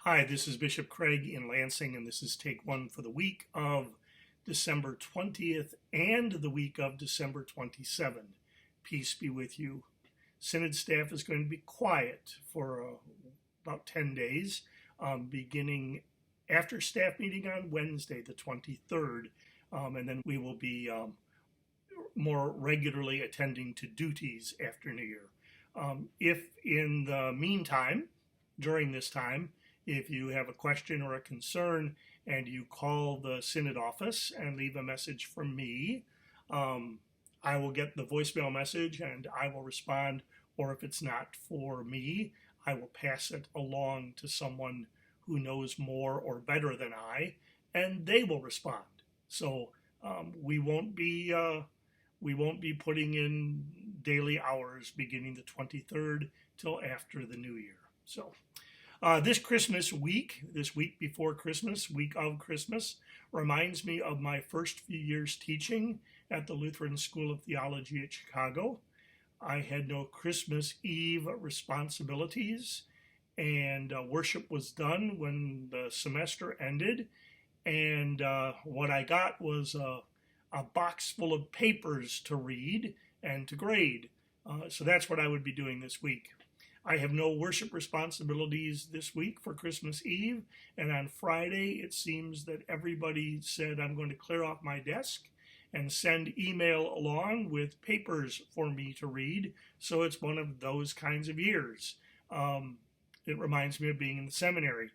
Hi, this is Bishop Craig in Lansing, and this is take one for the week of December 20th and the week of December 27th. Peace be with you. Synod staff is going to be quiet for about 10 days, beginning after staff meeting on Wednesday, the 23rd, and then we will be more regularly attending to duties after New Year. If in the meantime, during this time, if you have a question or a concern and you call the Synod office and leave a message from me, I will get the voicemail message and I will respond. Or if it's not for me, I will pass it along to someone who knows more or better than I, and they will respond. So we won't be putting in daily hours beginning the 23rd till after the New Year. So. This Christmas week, this week before Christmas, week of Christmas, reminds me of my first few years teaching at the Lutheran School of Theology at Chicago. I had no Christmas Eve responsibilities, and worship was done when the semester ended. And what I got was a box full of papers to read and to grade. So that's what I would be doing this week. I have no worship responsibilities this week for Christmas Eve, and on Friday it seems that everybody said I'm going to clear off my desk and send email along with papers for me to read, so it's one of those kinds of years. It reminds me of being in the seminary.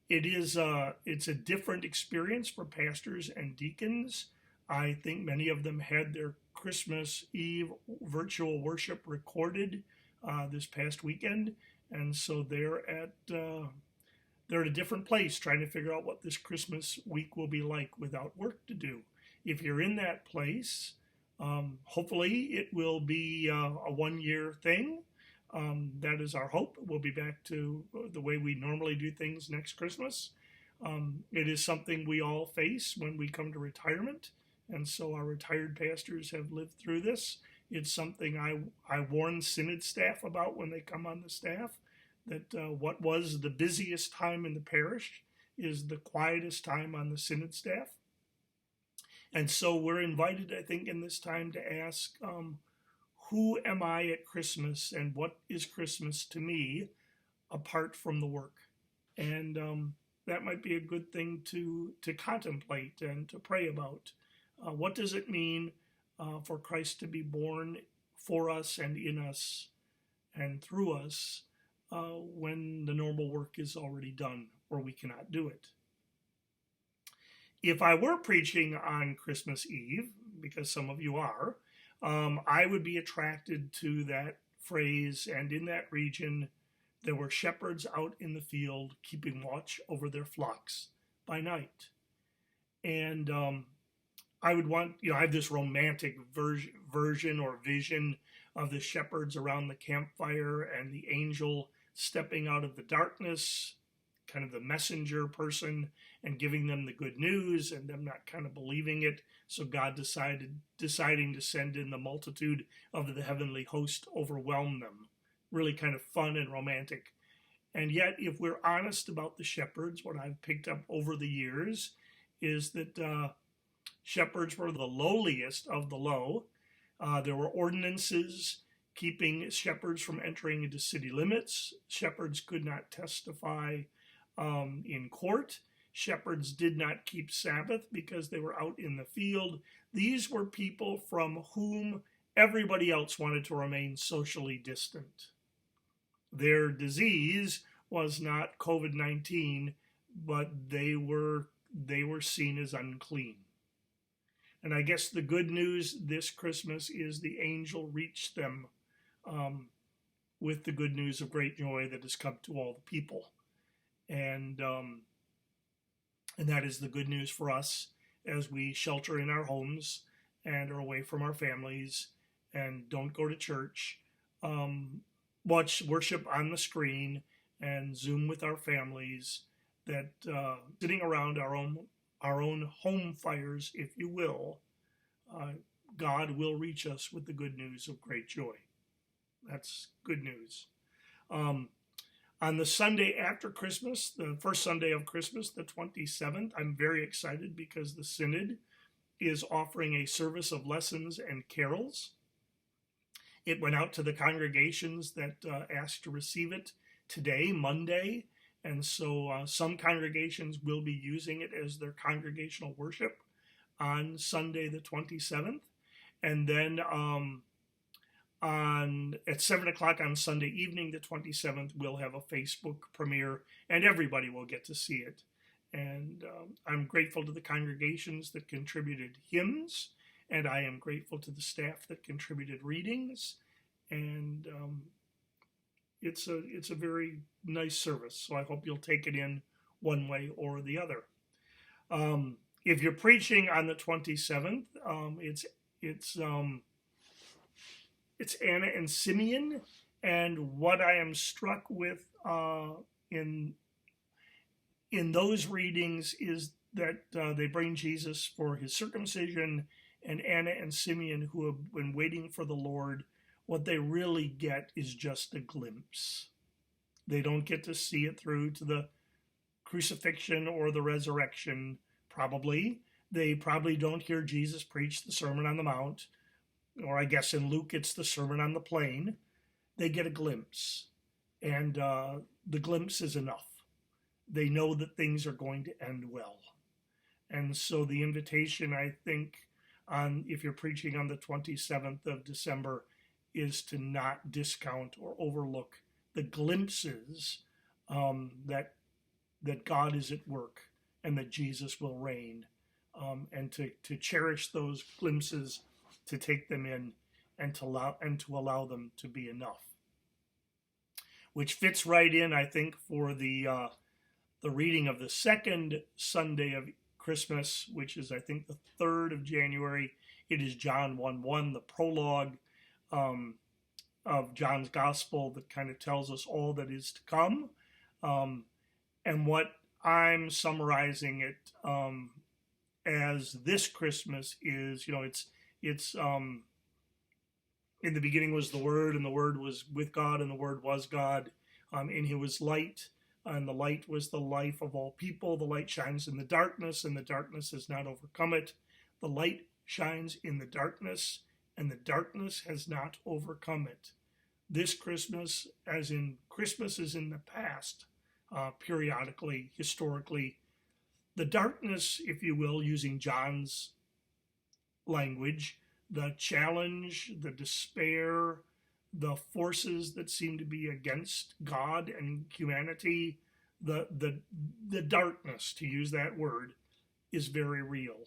It's a different experience for pastors and deacons. I think many of them had their Christmas Eve virtual worship recorded this past weekend, and so they're at a different place trying to figure out what this Christmas week will be like without work to do. If you're in that place, hopefully it will be a one-year thing. That is our hope. We'll be back to the way we normally do things next Christmas. It is something we all face when we come to retirement, and so our retired pastors have lived through this. It's something I warn Synod staff about when they come on the staff, that what was the busiest time in the parish is the quietest time on the Synod staff. And so we're invited, I think, in this time to ask, who am I at Christmas and what is Christmas to me apart from the work? And that might be a good thing to contemplate and to pray about. What does it mean for Christ to be born for us and in us and through us when the normal work is already done or we cannot do it? If I were preaching on Christmas Eve, because some of you are, I would be attracted to that phrase, and in that region there were shepherds out in the field keeping watch over their flocks by night. And I would want, I have this romantic version or vision of the shepherds around the campfire and the angel stepping out of the darkness, kind of the messenger person, and giving them the good news and them not kind of believing it. So God deciding to send in the multitude of the heavenly host to overwhelm them. Really kind of fun and romantic. And yet, if we're honest about the shepherds, what I've picked up over the years is that shepherds were the lowliest of the low. There were ordinances keeping shepherds from entering into city limits. Shepherds could not testify in court. Shepherds did not keep Sabbath because they were out in the field. These were people from whom everybody else wanted to remain socially distant. Their disease was not COVID-19, but they were seen as unclean. And I guess the good news this Christmas is the angel reached them with the good news of great joy that has come to all the people. And that is the good news for us as we shelter in our homes and are away from our families and don't go to church. Watch worship on the screen and Zoom with our families, that sitting around our own home fires, if you will, God will reach us with the good news of great joy. That's good news. On the Sunday after Christmas, the first Sunday of Christmas, the 27th, I'm very excited because the Synod is offering a service of lessons and carols. It went out to the congregations that asked to receive it today, Monday, and so some congregations will be using it as their congregational worship on Sunday the 27th. And then at 7 o'clock on Sunday evening, the 27th, we'll have a Facebook premiere, and everybody will get to see it. And I'm grateful to the congregations that contributed hymns, and I am grateful to the staff that contributed readings. And it's a very nice service, so I hope you'll take it in one way or the other. If you're preaching on the 27th, it's Anna and Simeon, and what I am struck with in those readings is that they bring Jesus for his circumcision, and Anna and Simeon, who have been waiting for the Lord, what they really get is just a glimpse. They don't get to see it through to the crucifixion or the resurrection, probably. They probably don't hear Jesus preach the Sermon on the Mount, or I guess in Luke it's the Sermon on the Plain. They get a glimpse, and the glimpse is enough. They know that things are going to end well. And so the invitation, I think, if you're preaching on the 27th of December, is to not discount or overlook the glimpses that God is at work and that Jesus will reign, and to cherish those glimpses, to take them in, and to allow them to be enough. Which fits right in, I think, for the reading of the second Sunday of Christmas, which is, I think, the 3rd of January. It is John 1:1, the prologue of John's Gospel that kind of tells us all that is to come. And what I'm summarizing it as this Christmas is, it's in the beginning was the Word, and the Word was with God, and the Word was God. And he was light, and the light was the life of all people. The light shines in the darkness, and the darkness has not overcome it. The light shines in the darkness, and the darkness has not overcome it. This Christmas, as in Christmases in the past, periodically, historically, the darkness, if you will, using John's language, the challenge, the despair, the forces that seem to be against God and humanity, the darkness, to use that word, is very real.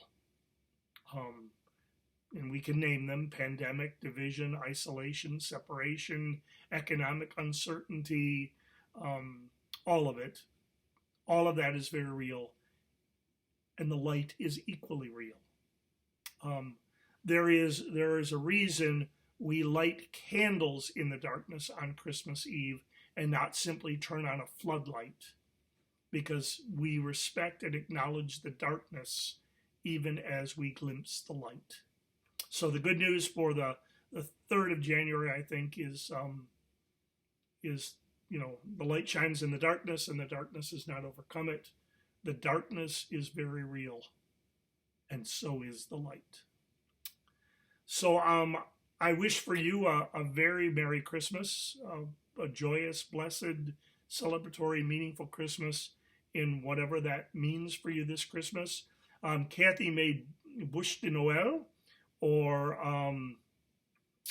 And we can name them: pandemic, division, isolation, separation, economic uncertainty, all of it. All of that is very real. And the light is equally real. There is a reason we light candles in the darkness on Christmas Eve and not simply turn on a floodlight, because we respect and acknowledge the darkness even as we glimpse the light. So the good news for the 3rd of January, I think, is the light shines in the darkness, and the darkness has not overcome it. The darkness is very real, and so is the light. So I wish for you a very Merry Christmas, a joyous, blessed, celebratory, meaningful Christmas in whatever that means for you this Christmas. Kathy made bûche de Noël, or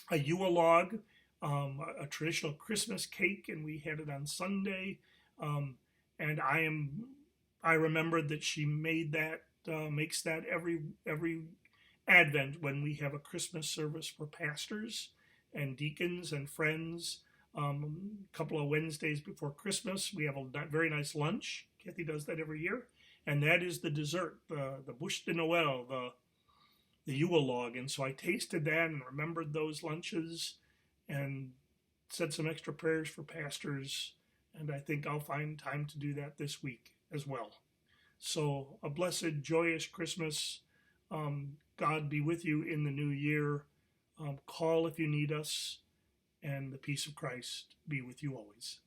a Yule log, a traditional Christmas cake, and we had it on Sunday. And I remembered that she made that, makes that every Advent when we have a Christmas service for pastors and deacons and friends. A couple of Wednesdays before Christmas, we have a very nice lunch. Kathy does that every year. And that is the dessert, the bûche de Noël, the Yule log. And so I tasted that and remembered those lunches and said some extra prayers for pastors. And I think I'll find time to do that this week as well. So a blessed, joyous Christmas. God be with you in the new year. Call if you need us, and the peace of Christ be with you always.